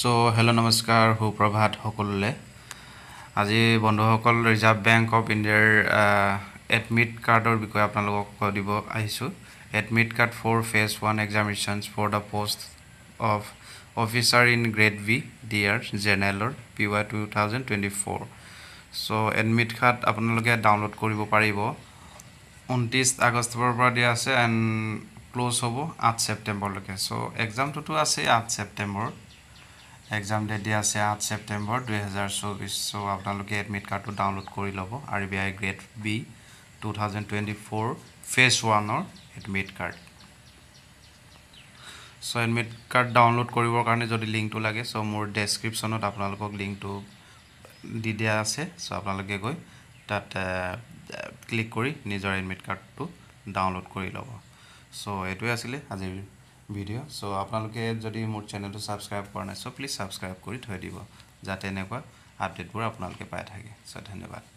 so hello' নমস্কাৰ সুপ্ৰভাত সকলোলে আজি বন্ধুসকল ৰিজাৰ্ভ বেংক অফ ইণ্ডিয়াৰ এডমিট কাৰ্ডৰ বিষয়ে আপোনালোকক কৈ দিব আহিছোঁ admit card for phase 1 examinations for the post of officer in grade B DR জেনেৰেলৰ PY 2024 সো এডমিট কাৰ্ড আপোনালোকে ডাউনলোড কৰিব পাৰিব 29 আগষ্টৰ পৰা দিয়া আছে এণ্ড ক্লোজ হ'ব 8 ছেপ্টেম্বৰলৈকে সো এক্সামটোতো আছে 8 ছেপ্টেম্বৰ এক্সাম ডেট দিয়া আছে 8 ছেপ্টেম্বৰ 2024 সো আপোনালোকে এডমিট কাৰ্ডটো ডাউনলোড কৰি ল'ব RBI গ্ৰেড বি 2024 ফেজ 1ৰ admit card so admit card download কৰিবৰ কাৰণে যদি লিংকটো লাগে সো মোৰ ডেছক্ৰিপশ্যনত আপোনালোকক লিংকটো দি দিয়া আছে সো আপোনালোকে গৈ তাত ক্লিক কৰি নিজৰ এডমিট কাৰ্ডটো ডাউনলোড কৰি ল'ব সো এইটোৱে আছিলে আজিৰ ভিডিও সো আপোনালোকে যদি মোৰ চেনেলটো সাবস্ক্ৰাইব কৰা নাই সো প্লিজ সাবস্ক্ৰাইব কৰি থৈ দিব যাতে এনেকুৱা আপডেটবোৰ আপোনালোকে পাই থাকে সো ধন্যবাদ